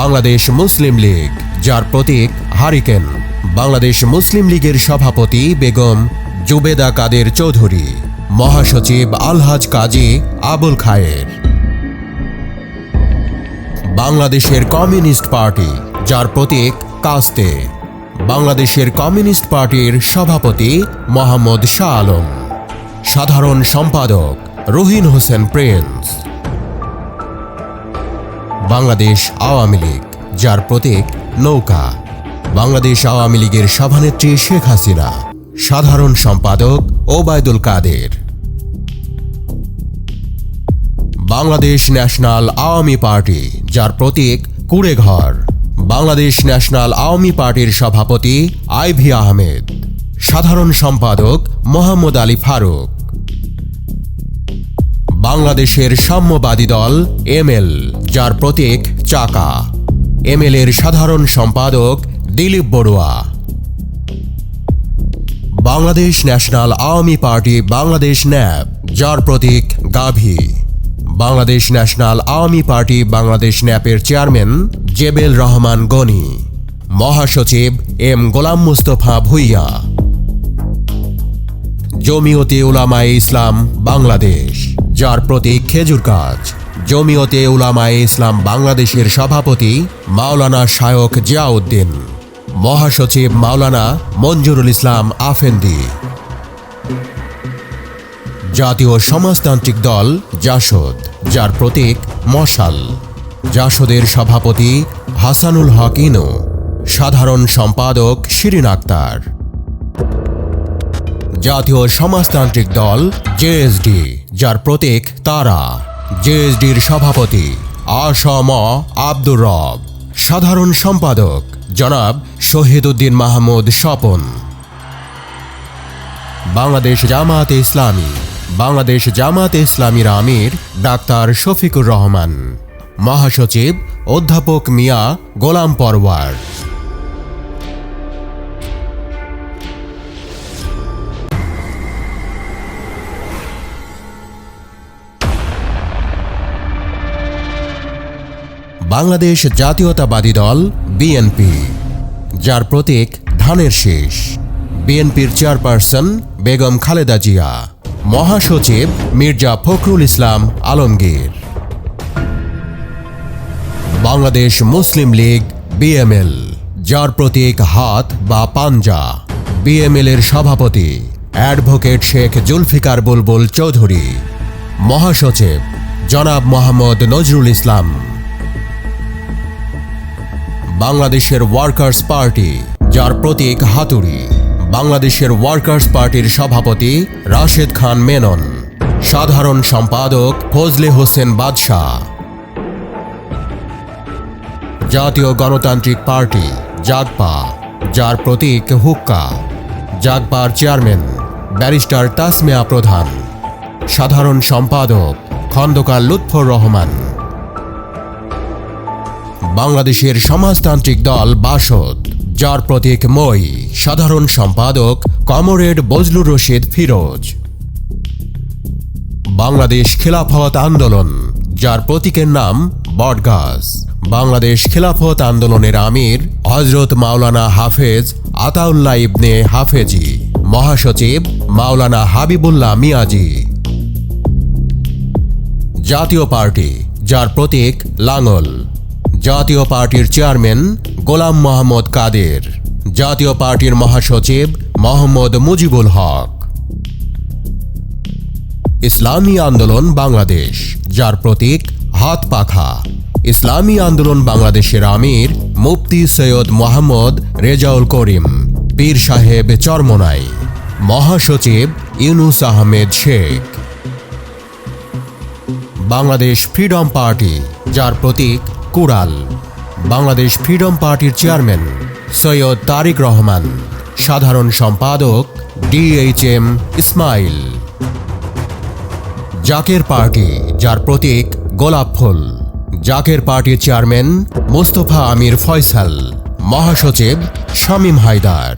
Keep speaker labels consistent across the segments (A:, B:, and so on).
A: বাংলাদেশ মুসলিম লীগ, যার প্রতীক হারিকেন। বাংলাদেশ মুসলিম লীগের সভাপতি বেগম জুবেদা কাদের চৌধুরী, মহাসচিব আলহাজ কাজী আবুল খায়ের। বাংলাদেশের কমিউনিস্ট পার্টি, যার প্রতীক কাস্তে। বাংলাদেশের কমিউনিস্ট পার্টির সভাপতি মোহাম্মদ শাহ আলম, সাধারণ সম্পাদক রুহিন হোসেন প্রিন্স। বাংলাদেশ আওয়ামী লীগ, যার প্রতীক নৌকা। বাংলাদেশ আওয়ামী লীগের সভানেত্রী শেখ হাসিনা, সাধারণ সম্পাদক ওবায়দুল কাদের। বাংলাদেশ ন্যাশনাল আওয়ামী পার্টি, যার প্রতীক কুড়েঘর। বাংলাদেশ ন্যাশনাল আওয়ামী পার্টির সভাপতি আইভি আহমেদ, সাধারণ সম্পাদক মোহাম্মদ আলী ফারুক। বাংলাদেশের সাম্যবাদী দল এমএল, যার প্রতীক চাকা। এমএল এর সাধারণ সম্পাদক Dilip Barua. Bangladesh national Awami party Bangladesh NAP, যার প্রতীক গাভী। বাংলাদেশ ন্যাশনাল আওয়ামী পার্টি বাংলাদেশ ন্যাপের চেয়ারম্যান জেবেল রহমান গনি, মহাসচিব এম গোলাম মুস্তফা ভুইয়া। জমিয়তে উলামায়ে ইসলাম বাংলাদেশ, যার প্রতীক খেজুর গাছ। জমিয়তে উলামায়ে ইসলাম বাংলাদেশের সভাপতি মাওলানা শায়খ জিয়াউদ্দিন, মহাসচিব মাওলানা মঞ্জুরুল ইসলাম আফেন্দি। জাতীয় সমাজতান্ত্রিক দল জাসদ, যার প্রতীক মশাল। জাসদের সভাপতি হাসানুল হক ইনু, সাধারণ সম্পাদক শিরিন আক্তার। জাতীয় সমাজতান্ত্রিক দল জেএসডি, যার প্রতীক তারা। জেএসডির সভাপতি আ.স.ম. আব্দুর রব, সাধারণ সম্পাদক জনাব শহীদউদ্দিন মাহমুদ স্বপন। বাংলাদেশ জামায়াতে ইসলামী, বাংলাদেশ জামায়াতে ইসলামীর আমির ডাক্তার শফিকুর রহমান, মহাসচিব অধ্যাপক মিয়া গোলাম পরওয়ার। বাংলাদেশ জাতীয়তাবাদী দল বিএনপি, যার প্রতীক ধানের শীষ। বিএনপির চেয়ারপারসন বেগম খালেদা জিয়া, মহাসচিব মির্জা ফখরুল ইসলাম আলমগীর। বাংলাদেশ মুসলিম লীগ বিএমএল, যার প্রতীক হাত বা পাঞ্জা। বিএমএল এর সভাপতি অ্যাডভোকেট শেখ জুলফিকার বুলবুল চৌধুরী, মহাসচিব জনাব মোহাম্মদ নজরুল ইসলাম। বাংলাদেশের ওয়ার্কার্স পার্টি, যার প্রতীক হাতুড়ি। বাংলাদেশের ওয়ার্কার্স পার্টির সভাপতি রাশেদ খান মেনন, সাধারণ সম্পাদক ফজলে হোসেন বাদশাহ। জাতীয় গণতান্ত্রিক পার্টি জাগপা, যার প্রতীক হুক্কা। জাগপার চেয়ারম্যান ব্যারিস্টার তাসমিয়া প্রধান, সাধারণ সম্পাদক খন্দকার লুৎফর রহমান। বাংলাদেশের সমাজতান্ত্রিক দল বাসদ, যার প্রতীক মই। সাধারণ সম্পাদক কমরেড বজলুর রশিদ ফিরোজ। বাংলাদেশ খিলাফত আন্দোলন, যার প্রতীকের নাম বটগাছ। বাংলাদেশ খিলাফত আন্দোলনের আমির হযরত মাওলানা হাফেজ আতাউল্লাহ ইবনে হাফেজি, মহাসচিব মাওলানা হাবিবুল্লাহ মিয়াজি। জাতীয় পার্টি, যার প্রতীক লাঙল। জাতীয় পার্টির চেয়ারম্যান গোলাম মোহাম্মদ কাদের। জাতীয় পার্টির মহাসচিব মোহাম্মদ মুজিবুল হক। ইসলামী আন্দোলন বাংলাদেশ, যার প্রতীক হাত পাখা। ইসলামী আন্দোলন বাংলাদেশের আমির মুফতি সৈয়দ মোহাম্মদ রেজাউল করিম পীর সাহেব চরমোনাই, মহাসচিব ইউনুস আহমেদ শেখ। বাংলাদেশ ফ্রিডম পার্টি, যার প্রতীক কুড়াল। বাংলাদেশ ফ্রিডম পার্টির চেয়ারম্যান সৈয়দ তারিক রহমান, সাধারণ সম্পাদক DHM ইসমাইল। জাকের পার্টি, যার প্রতীক গোলাপ ফুল। জাকের পার্টির চেয়ারম্যান মোস্তফা আমির ফয়সাল, মহাসচিব শামীম হায়দার।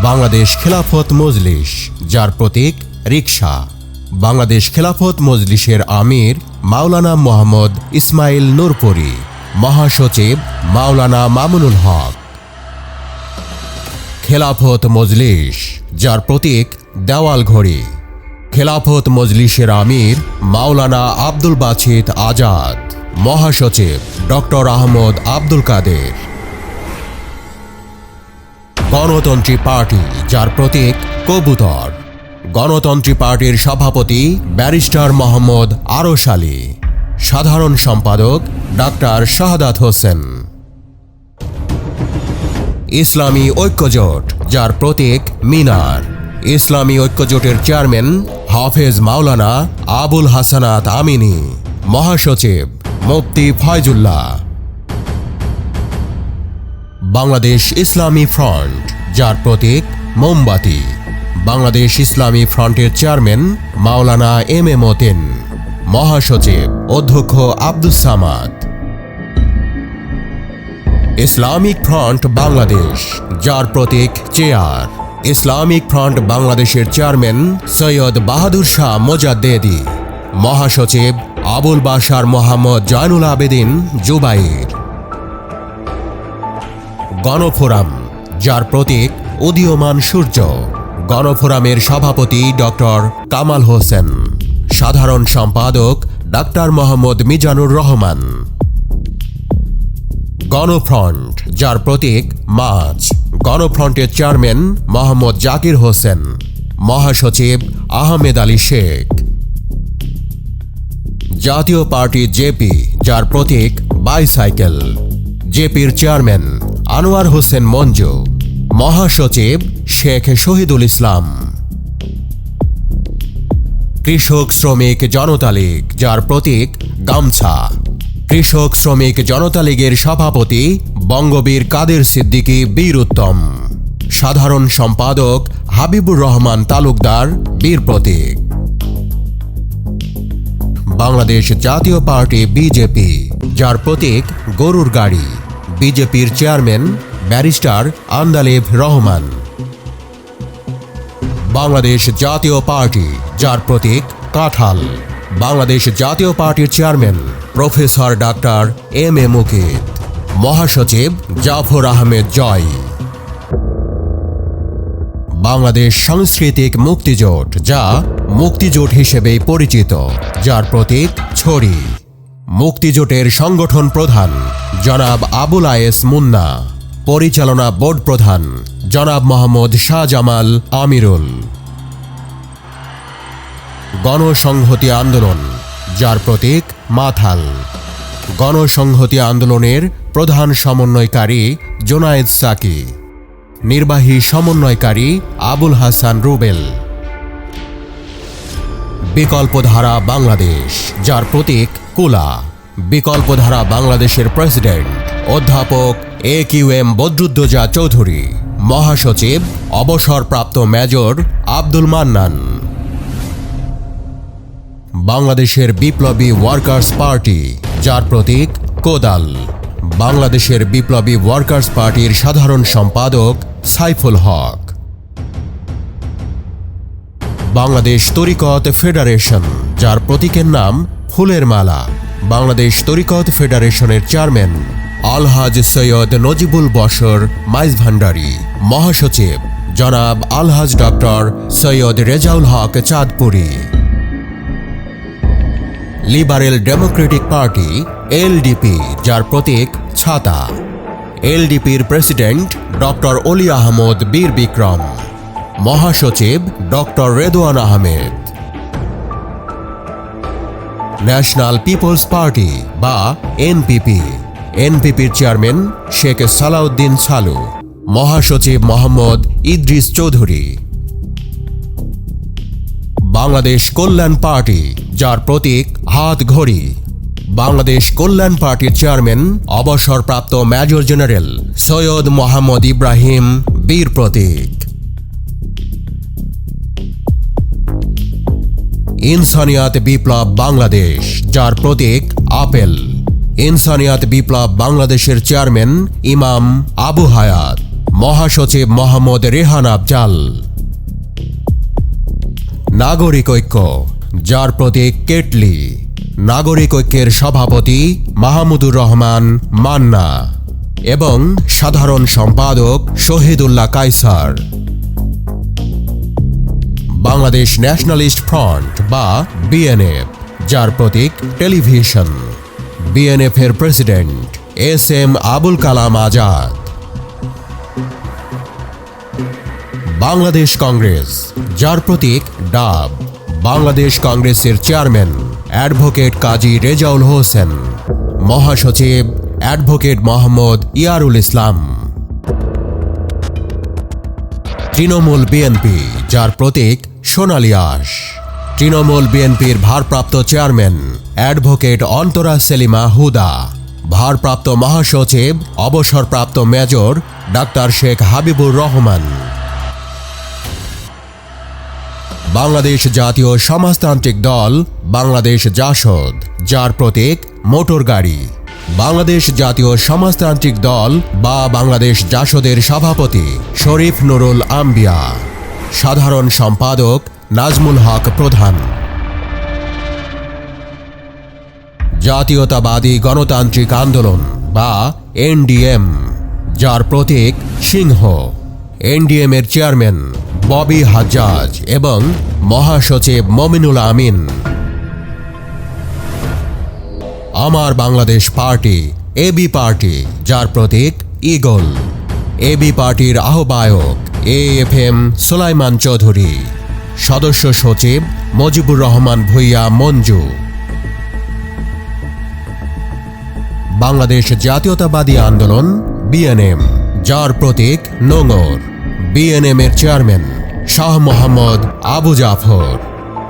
A: বাংলাদেশ খেলাফত মজলিস, যার প্রতীক রিকশা। বাংলাদেশ খেলাফত মজলিসের আমির মাওলানা মোহাম্মদ ইসমাইল নূরপুরী, মহাসচিব মাওলানা মামুনুল হক। খেলাফত মজলিস, যার প্রতীক দেওয়াল ঘড়ি। খেলাফত মজলিসের আমির মাওলানা আব্দুল বাছিত আজাদ, মহাসচিব ডক্টর আহমদ আব্দুল কাদের। গণতন্ত্রী পার্টি, যার প্রতীক কবুতর। গণতন্ত্রী পার্টির সভাপতি ব্যারিস্টার মোহাম্মদ আরশ আলী, সাধারণ সম্পাদক ডাক্তার শাহাদাত হোসেন। ইসলামী ঐক্যজোট, যার প্রতীক মিনার। ইসলামী ঐক্যজোটের চেয়ারম্যান হাফেজ মাওলানা আবুল হাসানাত আমিনী, মহাসচিব মুফতি ফয়জুল্লাহ। বাংলাদেশ ইসলামী ফ্রন্ট, যার প্রতীক মোমবাতি। বাংলাদেশ ইসলামী ফ্রন্টের chairman Maulana M A Matin, মহাসচিব অধ্যক্ষ আব্দুস সামাদ। ইসলামিক ফ্রন্ট বাংলাদেশ, যার প্রতীক চেয়ার। ইসলামিক ফ্রন্ট বাংলাদেশের চেয়ারম্যান সৈয়দ বাহাদুর শাহ মোজাদ্দেদি, মহাসচিব আবুল বাশার মোহাম্মদ জয়নুল আবেদিন জুবাইর। গণফোরাম, যার প্রতীক উদীয়মান সূর্য। গণফোরামের সভাপতি ডক্টর কামাল হোসেন, সাধারণ সম্পাদক ডাক্তার মোহাম্মদ মিজানুর রহমান। গণফ্রন্ট, যার প্রতীক মাছ। গণফ্রন্টের চেয়ারম্যান মোহাম্মদ জাকির হোসেন, মহাসচিব আহমেদ আলী শেখ। জাতীয় পার্টি জেপি, যার প্রতীক বাইসাইকেল। জেপির চেয়ারম্যান আনোয়ার হোসেন মঞ্জু, মহাসচিব শেখ শহীদুল ইসলাম। কৃষক শ্রমিক জনতা লীগ, যার প্রতীক গামছা। কৃষক শ্রমিক জনতা লীগের সভাপতি বঙ্গবীর কাদের সিদ্দিকী বীর উত্তম, সাধারণ সম্পাদক হাবিবুর রহমান তালুকদার বীর প্রতীক। বাংলাদেশ জাতীয় পার্টি বিজেপি, যার প্রতীক গরুর গাড়ি। বিজেপির চেয়ারম্যান ব্যারিস্টার আন্দালিব রহমান। বাংলাদেশ জাতীয় পার্টি, যার প্রতীক কাঁঠাল। বাংলাদেশ জাতীয় পার্টির chairman professor doctor M A Mukit, মহাসচিব জাফর আহমেদ জয়। বাংলাদেশ সাংস্কৃতিক মুক্তিজোট, যা মুক্তিজোট হিসেবেই পরিচিত, যার প্রতীক ছড়ি। মুক্তিজোটের সংগঠন প্রধান জনাব আবুল আয়েস মুন্না, পরিচালনা বোর্ড প্রধান জনাব মোহাম্মদ শাহজামাল আমিরুল। গণসংহতি আন্দোলন, যার প্রতীক মাথাল। গণসংহতি আন্দোলনের প্রধান সমন্বয়কারী জোনায়েদ সাকি, নির্বাহী সমন্বয়কারী আবুল হাসান রুবেল। বিকল্পধারা বাংলাদেশ, যার প্রতীক কুলা। বিকল্পধারা বাংলাদেশের প্রেসিডেন্ট অধ্যাপক এ কিউ এম বদরুদ্দোজা চৌধুরী, মহাসচিব অবসরপ্রাপ্ত মেজর আব্দুল মান্নান। বাংলাদেশের বিপ্লবী ওয়ার্কার্স পার্টি, যার প্রতীক কোদাল। বাংলাদেশের বিপ্লবী ওয়ার্কার্স পার্টির সাধারণ সম্পাদক সাইফুল হক। বাংলাদেশ তরিকত ফেডারেশন, যার প্রতীকের নাম ফুলের মালা। বাংলাদেশ তরিকত ফেডারেশনের চেয়ারম্যান আলহাজ সৈয়দ নজিবুল বশর মাইজ ভান্ডারী, মহাসচিব জনাব আলহাজ doctor Syed Rezaul Haque চাঁদপুরী। Liberal Democratic party LDP, যার প্রতীক ছাতা। এলডিপির প্রেসিডেন্ট ডক্টর অলি আহমদ বীর বিক্রম, মহাসচিব doctor Redwan Ahmed. National peoples party বা এনপিপি। এনপিপির চেয়ারম্যান শেখ সালাউদ্দিন সালু, মহাসচিব মোহাম্মদ ইদ্রিস চৌধুরী। বাংলাদেশ কল্যাণ পার্টি, যার প্রতীক হাত ঘড়ি। বাংলাদেশ কল্যাণ পার্টির চেয়ারম্যান অবসরপ্রাপ্ত মেজর জেনারেল সৈয়দ মোহাম্মদ ইব্রাহিম বীর প্রতীক। ইনসানিয়াত বিপ্লব বাংলাদেশ, যার প্রতীক আপেল। ইনসানিয়াত বিপ্লব বাংলাদেশের চেয়ারম্যান ইমাম আবু হায়াত, মহাসচিব মোহাম্মদ রেহান আফজাল। নাগরিক ঐক্য, যার প্রতীক কেটলি। নাগরিক ঐক্যের সভাপতি মাহমুদুর রহমান মান্না এবং সাধারণ সম্পাদক শহীদুল্লাহ কায়সার। বাংলাদেশ ন্যাশনালিস্ট ফ্রন্ট বা বিএনএফ, যার প্রতীক টেলিভিশন। বিএনএফ এর প্রেসিডেন্ট এস.এম. আবুল কালাম আজাদ। বাংলাদেশ কংগ্রেস, যার প্রতীক ডাব। বাংলাদেশ কংগ্রেসের চেয়ারম্যান অ্যাডভোকেট কাজী রেজাউল হোসেন। মহাসচিব অ্যাডভোকেট মোহাম্মদ ইয়ারুল ইসলাম। তৃণমূল বিএনপি, যার প্রতীক সোনালী আঁশ। তৃণমূল বিএনপির ভারপ্রাপ্ত চেয়ারম্যান অ্যাডভোকেট অন্তরা সেলিমা হুদা। ভারপ্রাপ্ত মহাসচিব অবসরপ্রাপ্ত মেজর ডাক্তার শেখ হাবিবুর রহমান। বাংলাদেশ জাতীয় সমাজতান্ত্রিক দল বাংলাদেশ জাসদ, যার প্রতীক মোটর গাড়ি। বাংলাদেশ জাতীয় সমাজতান্ত্রিক দল বা বাংলাদেশ জাসদের সভাপতি শরীফ নুরুল আম্বিয়া। সাধারণ সম্পাদক নাজমুল হক প্রধান। জাতীয়তাবাদী গণতান্ত্রিক আন্দোলন বা এনডিএম, যার প্রতীক সিংহ। এনডিএম এর চেয়ারম্যান ববি হাজ্জাজ এবং মহাসচিব মমিনুল আমিন। আমার বাংলাদেশ পার্টি এবি পার্টি, যার প্রতীক ঈগল। এবি পার্টির আহ্বায়ক এএফএম সুলাইমান চৌধুরী। সদস্য সচিব মজিবুর রহমান ভূঁইয়া মঞ্জু। বাংলাদেশ জাতীয়তাবাদী আন্দোলন বিএনএম, যার প্রতীক নোঙর। বিএনএম এর চেয়ারম্যান শাহ মোহাম্মদ আবু জাফর।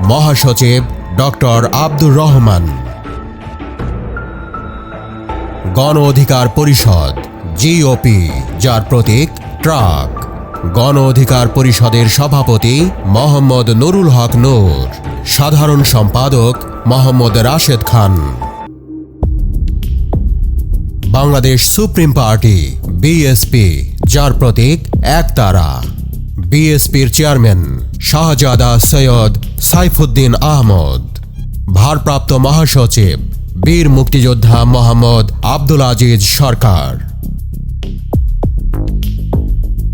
A: মহাসচিব ডক্টর আব্দুর রহমান। গণ অধিকার পরিষদ জিওপি, যার প্রতীক ট্রাক। গণ অধিকার পরিষদের সভাপতি মোহাম্মদ নুরুল হক নূর। সাধারণ সম্পাদক Mohammad Rashed Khan. Bangladesh supreme party BSP, যার প্রতীক একতারা। বিএসপির চেয়ারম্যান শাহজাদা সৈয়দ সাইফুদ্দিন আহমদ। ভারপ্রাপ্ত মহাসচিব বীর মুক্তিযোদ্ধা মোহাম্মদ আব্দুল আজিজ সরকার।